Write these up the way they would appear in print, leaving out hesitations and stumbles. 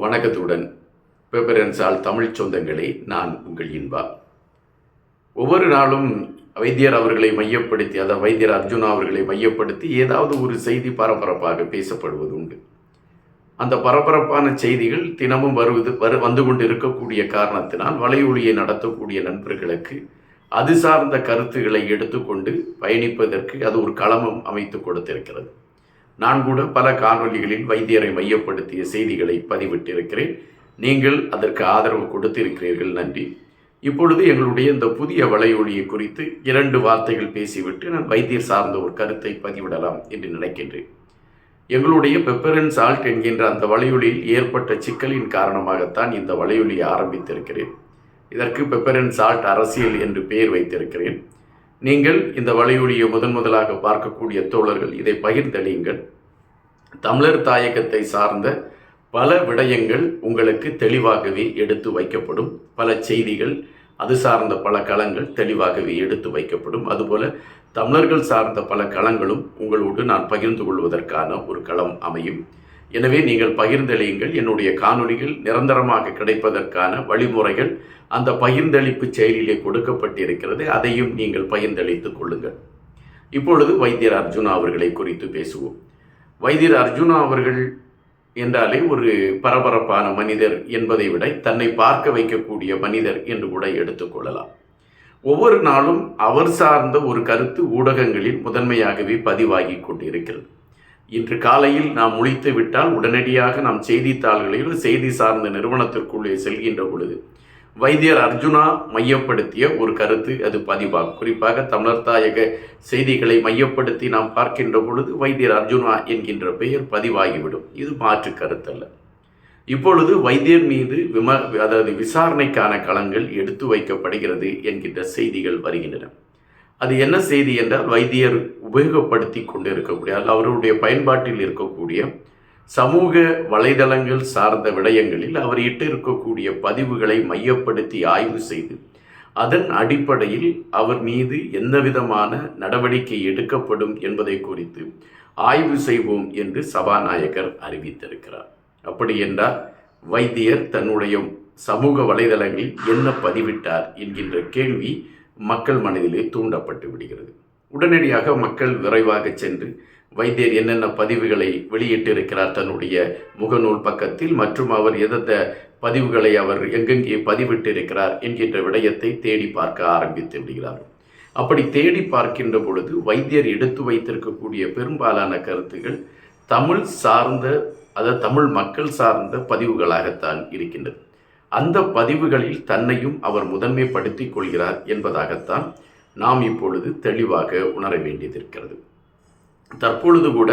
வணக்கத்துடன் பெப்பரன்ஸால் தமிழ் சொந்தங்களே, நான் உங்கள் இன்பா. ஒவ்வொரு நாளும் வைத்தியர் அவர்களை மையப்படுத்தி, அதாவது வைத்தியர் அர்ஜுனா அவர்களை மையப்படுத்தி ஏதாவது ஒரு செய்தி பரபரப்பாக பேசப்படுவது உண்டு. அந்த பரபரப்பான செய்திகள் தினமும் வந்து கொண்டு இருக்கக்கூடிய காரணத்தினால் வலையொலியை நடத்தக்கூடிய நண்பர்களுக்கு அது சார்ந்த கருத்துக்களை எடுத்துக்கொண்டு பயணிப்பதற்கு அது ஒரு களமும் அமைத்து கொடுத்திருக்கிறது. நான் கூட பல காணொலிகளில் வைத்தியரை மையப்படுத்திய செய்திகளை பதிவிட்டிருக்கிறேன். நீங்கள் அதற்கு ஆதரவு கொடுத்திருக்கிறீர்கள், நன்றி. இப்பொழுது எங்களுடைய இந்த புதிய வலையொலியை குறித்து 2 வார்த்தைகள் பேசிவிட்டு நான் வைத்தியர் சார்ந்த ஒரு கருத்தை பதிவிடலாம் என்று நினைக்கின்றேன். எங்களுடைய பெப்பரன் சால்ட் என்கின்ற அந்த வலையொலியில் ஏற்பட்ட சிக்கலின் காரணமாகத்தான் இந்த வலையொலியை ஆரம்பித்திருக்கிறேன். இதற்கு பெப்பரன் சால்ட் அரசியல் என்று பெயர் வைத்திருக்கிறேன். நீங்கள் இந்த வலையொலியை முதலாக பார்க்கக்கூடிய தோழர்கள் இதை பகிர்ந்தளியுங்கள். தமிழர் தாயகத்தை சார்ந்த பல விடயங்கள் உங்களுக்கு தெளிவாகவே எடுத்து வைக்கப்படும். பல செய்திகள், அது சார்ந்த பல களங்கள் தெளிவாகவே எடுத்து வைக்கப்படும். அதுபோல தமிழர்கள் சார்ந்த பல களங்களும் உங்களோடு நான் பகிர்ந்து கொள்வதற்கான ஒரு களம் அமையும். எனவே நீங்கள் பகிர்ந்தளியுங்கள். என்னுடைய காணொலிகள் நிரந்தரமாக கிடைப்பதற்கான வழிமுறைகள் அந்த பகிர்ந்தளிப்பு செயலிலே கொடுக்கப்பட்டிருக்கிறது. அதையும் நீங்கள் பகிர்ந்தளித்துக் கொள்ளுங்கள். இப்பொழுது வைத்தியர் அர்ஜுனா அவர்களை குறித்து பேசுவோம். வைத்தியர் அர்ஜுனா அவர்கள் என்றாலே ஒரு பரபரப்பான மனிதர் என்பதை விட தன்னை பார்க்க வைக்கக்கூடிய மனிதர் என்று கூட எடுத்துக்கொள்ளலாம். ஒவ்வொரு நாளும் அவர் சார்ந்த ஒரு கருத்து ஊடகங்களில் முதன்மையாகவே பதிவாகி கொண்டிருக்கிறது. இன்று காலையில் நாம் முழித்து விட்டால் உடனடியாக நாம் செய்தித்தாள்களில் செய்தி சார்ந்த நிறுவனத்திற்குள்ளே செல்கின்ற பொழுது வைத்தியர் அர்ஜுனா மையப்படுத்திய ஒரு கருத்து அது பதிவாகும். குறிப்பாக தமிழர் தாயக செய்திகளை மையப்படுத்தி நாம் பார்க்கின்ற பொழுது வைத்தியர் அர்ஜுனா என்கின்ற பெயர் பதிவாகிவிடும். இது மாற்று கருத்தல்ல. இப்பொழுது வைத்தியர் மீது விசாரணைக்கான களங்கள் எடுத்து வைக்கப்படுகிறது என்கின்ற செய்திகள் வருகின்றன. அது என்ன செய்தி என்றால், வைத்தியர் உபயோகப்படுத்தி கொண்டு இருக்கக்கூடிய அவருடைய பயன்பாட்டில் இருக்கக்கூடிய சமூக வலைதளங்கள் சார்ந்த விடயங்களில் அவர் இட்டு இருக்கக்கூடிய பதிவுகளை மையப்படுத்தி ஆய்வு செய்து அதன் அடிப்படையில் அவர் மீது எந்த விதமான நடவடிக்கை எடுக்கப்படும் என்பதை குறித்து ஆய்வு செய்வோம் என்று சபாநாயகர் அறிவித்திருக்கிறார். அப்படி என்றால் வைத்தியர் தன்னுடைய சமூக வலைதளங்களில் என்ன பதிவிட்டார் என்கின்ற கேள்வி மக்கள் மனதிலே தூண்டப்பட்டு விடுகிறது. உடனடியாக மக்கள் விரைவாக சென்று வைத்தியர் என்னென்ன பதிவுகளை வெளியிட்டிருக்கிறார் தன்னுடைய முகநூல் பக்கத்தில், மற்றும் அவர் எந்த பதிவுகளை அவர் எங்கெங்கே பதிவிட்டிருக்கிறார் என்கின்ற விடயத்தை தேடி பார்க்க ஆரம்பித்து விடுகிறார்கள். அப்படி தேடி பார்க்கின்ற பொழுது வைத்தியர் எடுத்து வைத்திருக்கக்கூடிய பெரும்பாலான கருத்துகள் தமிழ் சார்ந்த, அதாவது தமிழ் மக்கள் சார்ந்த பதிவுகளாகத்தான் இருக்கின்றது. அந்த பதிவுகளில் தன்னையும் அவர் முதன்மைப்படுத்திக் கொள்கிறார் என்பதாகத்தான் நாம் இப்பொழுது தெளிவாக உணர வேண்டியதிருக்கிறது. தற்பொழுது கூட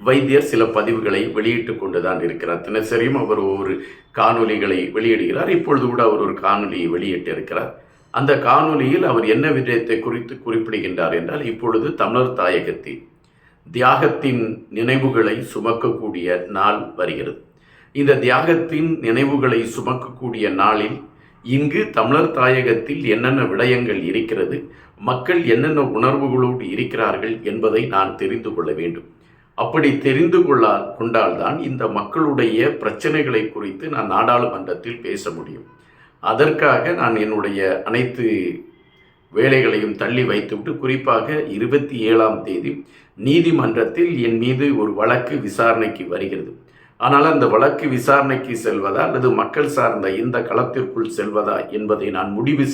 வைத்தியர் சில பதிவுகளை வெளியிட்டு கொண்டுதான் இருக்கிறார். தினசரியும் அவர் ஒரு காணொலிகளை வெளியிடுகிறார். இப்பொழுது கூட அவர் ஒரு காணொலியை வெளியிட்டு இருக்கிறார். அந்த காணொலியில் அவர் என்ன விடயத்தை குறித்து குறிப்பிடுகின்றார் என்றால், இப்பொழுது தமிழர் தாயகத்தில் தியாகத்தின் நினைவுகளை சுமக்கக்கூடிய நாள் வருகிறது. இந்த தியாகத்தின் நினைவுகளை சுமக்கக்கூடிய நாளில் இங்கு தமிழர் தாயகத்தில் என்னென்ன விடயங்கள் இருக்கிறது, மக்கள் என்னென்ன உணர்வுகளோடு இருக்கிறார்கள் என்பதை நான் தெரிந்து கொள்ள வேண்டும். அப்படி தெரிந்து கொண்டால்தான் இந்த மக்களுடைய பிரச்சனைகளை குறித்து நான் நாடாளுமன்றத்தில் பேச முடியும். அதற்காக நான் என்னுடைய அனைத்து வேலைகளையும் தள்ளி வைத்துவிட்டு, குறிப்பாக 27ஆம் தேதி நீதிமன்றத்தில் என் மீது ஒரு வழக்கு விசாரணைக்கு வருகிறது. ஆனால் அந்த வழக்கு விசாரணைக்கு செல்வதா அல்லது மக்கள் சார்ந்த இந்த களத்திற்குள் செல்வதா என்பதை நான் முடிவு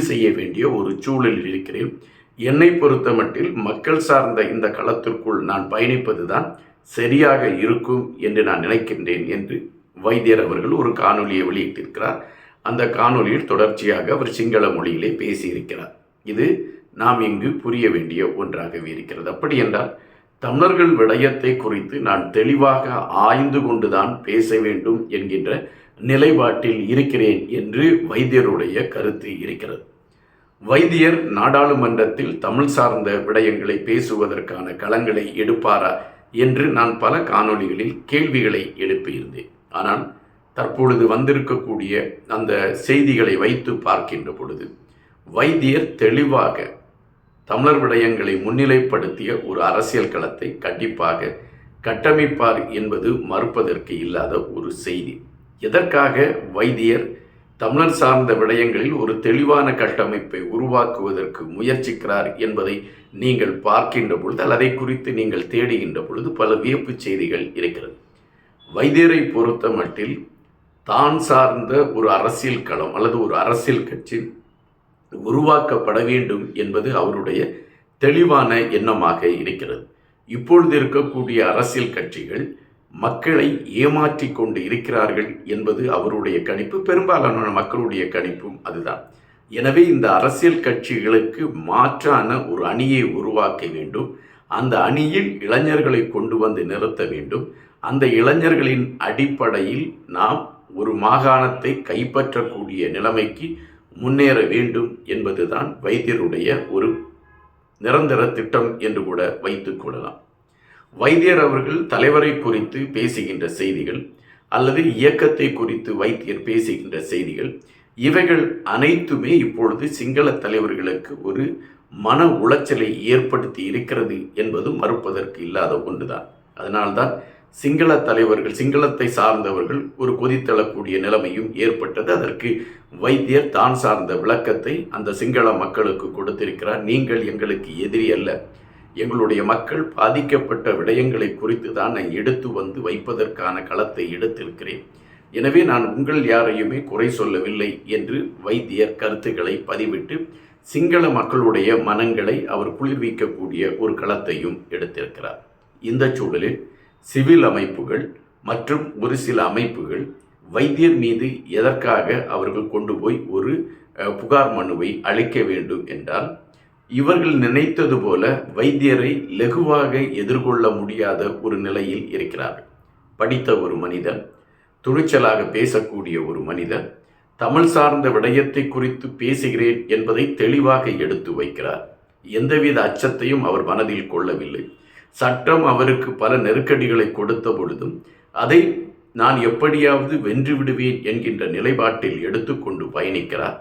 செய்ய வேண்டிய ஒரு சூழலில் இருக்கிறேன். என்னை பொறுத்தமட்டில் மக்கள் சார்ந்த இந்த களத்திற்குள் நான் பயணிப்பது தான் சரியாக இருக்கும் என்று நான் நினைக்கின்றேன் என்று வைத்தியர் அவர்கள் ஒரு காணொலியை வெளியிட்டிருக்கிறார். அந்த காணொலியில் தொடர்ச்சியாக அவர் சிங்கள மொழியிலே பேசியிருக்கிறார். இது நாம் இங்கு புரிய வேண்டிய ஒன்றாகவே இருக்கிறது. அப்படி என்றால் தமிழர்கள் விடயத்தை குறித்து நான் தெளிவாக ஆய்ந்து கொண்டுதான் பேச வேண்டும் என்கின்ற நிலைப்பாட்டில் இருக்கிறேன் என்று வைத்தியருடைய கருத்து இருக்கிறது. வைத்தியர் நாடாளுமன்றத்தில் தமிழ் சார்ந்த விடயங்களை பேசுவதற்கான களங்களை எடுப்பாரா என்று நான் பல காணொலிகளில் கேள்விகளை எழுப்பியிருந்தேன். ஆனால் தற்பொழுது வந்திருக்கக்கூடிய அந்த செய்திகளை வைத்து பார்க்கின்ற பொழுது வைத்தியர் தெளிவாக தமிழர் விடயங்களை முன்னிலைப்படுத்திய ஒரு அரசியல் களத்தை கண்டிப்பாக கட்டமைப்பார் என்பது மறுப்பதற்கு இல்லாத ஒரு செய்தி. எதற்காக வைத்தியர் தமிழர் சார்ந்த விடயங்களில் ஒரு தெளிவான கட்டமைப்பை உருவாக்குவதற்கு முயற்சிக்கிறார் என்பதை நீங்கள் பார்க்கின்ற பொழுது அல்லது அதை குறித்து நீங்கள் தேடுகின்ற பொழுது பல வியப்பு செய்திகள் இருக்கிறது. வைத்தியரை பொறுத்த மட்டில் தான் சார்ந்த ஒரு அரசியல் களம் அல்லது ஒரு அரசியல் கட்சி உருவாக்கப்பட வேண்டும் என்பது அவருடைய தெளிவான எண்ணமாக இருக்கிறது. இப்பொழுது இருக்கக்கூடிய அரசியல் கட்சிகள் மக்களை ஏமாற்றி கொண்டு இருக்கிறார்கள் என்பது அவருடைய கணிப்பு, பெரும்பாலான மக்களுடைய கணிப்பும் அதுதான். எனவே இந்த அரசியல் கட்சிகளுக்கு மாற்றான ஒரு அணியை உருவாக்க வேண்டும். அந்த அணியில் இளைஞர்களை கொண்டு வந்து நிறுத்த வேண்டும். அந்த இளைஞர்களின் அடிப்படையில் நாம் ஒரு மாகாணத்தை கைப்பற்றக்கூடிய நிலைமைக்கு முன்னேற வேண்டும் என்பதுதான் வைத்தியருடைய ஒரு நிரந்தர திட்டம் என்று கூட வைத்துக் கொள்ளலாம். வைத்தியர் அவர்கள் தலைவரை குறித்து பேசுகின்ற செய்திகள் அல்லது இயக்கத்தை குறித்து வைத்தியர் பேசுகின்ற செய்திகள், இவைகள் அனைத்துமே இப்பொழுது சிங்கள தலைவர்களுக்கு ஒரு மன உளைச்சலை ஏற்படுத்தி இருக்கிறது என்பது மறுப்பதற்கு இல்லாத ஒன்றுதான். அதனால்தான் சிங்கள தலைவர்கள், சிங்களத்தை சார்ந்தவர்கள் ஒரு கொதித்தளக்கூடிய நிலைமையும் ஏற்பட்டது. அதற்கு வைத்தியர் தான் சார்ந்த விளக்கத்தை அந்த சிங்கள மக்களுக்கு கொடுத்திருக்கிறார். நீங்கள் எங்களுக்கு எதிரி அல்ல, எங்களுடைய மக்கள் பாதிக்கப்பட்ட விடயங்களை குறித்து தான் நான் எடுத்து வந்து வைப்பதற்கான களத்தை எடுத்திருக்கிறேன். எனவே நான் உங்கள் யாரையுமே குறை சொல்லவில்லை என்று வைத்தியர் கருத்துக்களை பதிவிட்டு சிங்கள மக்களுடைய மனங்களை அவர் குளிர்விக்கக்கூடிய ஒரு களத்தையும் எடுத்திருக்கிறார். இந்த சூழலில் சிவில் அமைப்புகள் மற்றும் ஒரு சில அமைப்புகள் வைத்தியர் மீது எதற்காக அவர்கள் கொண்டு போய் ஒரு புகார் மனுவை அளிக்க வேண்டும் என்றால், இவர்கள் நினைத்தது போல வைத்தியரை லகுவாக எதிர்கொள்ள முடியாத ஒரு நிலையில் இருக்கிறார்கள். படித்த ஒரு மனிதர், துணிச்சலாக பேசக்கூடிய ஒரு மனிதர், தமிழ் சார்ந்த விடயத்தை குறித்து பேசுகிறேன் என்பதை தெளிவாக எடுத்து வைக்கிறார். எந்தவித அச்சத்தையும் அவர் மனதில் கொள்ளவில்லை. சட்டம் அவருக்கு பல நெருக்கடிகளை கொடுத்த பொழுதும் அதை நான் எப்படியாவது வென்று விடுவேன் என்கின்ற நிலைப்பாட்டில் எடுத்துக்கொண்டு பயணிக்கிறார்.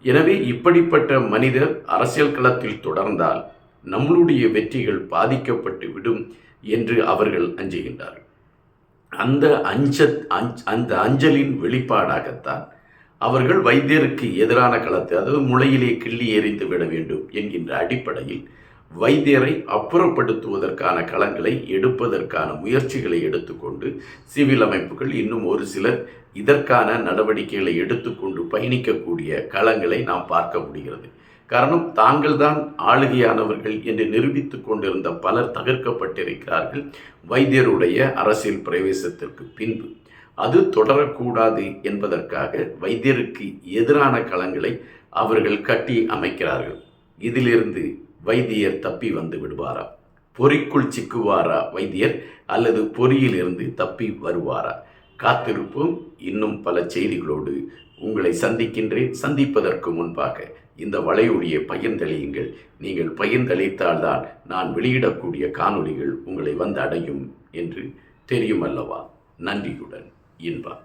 எனவே இப்படிப்பட்ட மனிதர் அரசியல் களத்தில் தொடர்ந்தால் நம்மளுடைய வெற்றிகள் பாதிக்கப்பட்டு விடும் என்று அவர்கள் அஞ்சுகின்றார்கள். அந்த அஞ்சலின் வெளிப்பாடாகத்தான் அவர்கள் வைத்தியருக்கு எதிரான களத்தை, அதாவது முளையிலே கிள்ளி எறிந்து விட வேண்டும் என்கின்ற அடிப்படையில் வைத்தியரை அப்புறப்படுத்துவதற்கான களங்களை எடுப்பதற்கான முயற்சிகளை எடுத்துக்கொண்டு சிவில் அமைப்புகள் இன்னும் ஒரு சிலர் இதற்கான நடவடிக்கைகளை எடுத்துக்கொண்டு பயணிக்கக்கூடிய களங்களை நாம் பார்க்க முடிகிறது. காரணம், தாங்கள் தான் ஆளுகையானவர்கள் என்று நிரூபித்து கொண்டிருந்த பலர் தகர்க்கப்பட்டிருக்கிறார்கள் வைத்தியருடைய அரசியல் பிரவேசத்திற்கு பின்பு. அது தொடரக்கூடாது என்பதற்காக வைத்தியருக்கு எதிரான களங்களை அவர்கள் கட்டி அமைக்கிறார்கள். இதிலிருந்து வைத்தியர் தப்பி வந்து விடுவாரா? பொறிக்குள் சிக்குவாரா வைத்தியர், அல்லது பொறியிலிருந்து தப்பி வருவாரா? காத்திருப்போம். இன்னும் பல செய்திகளோடு உங்களை சந்திக்கின்றேன். சந்திப்பதற்கு முன்பாக இந்த வலையொலியை பகிர்ந்தளியுங்கள். நீங்கள் பகிர்ந்தளித்தால்தான் நான் வெளியிடக்கூடிய காணொளிகள் உங்களை வந்து அடையும் என்று தெரியும் அல்லவா? நன்றியுடன் இன்பா.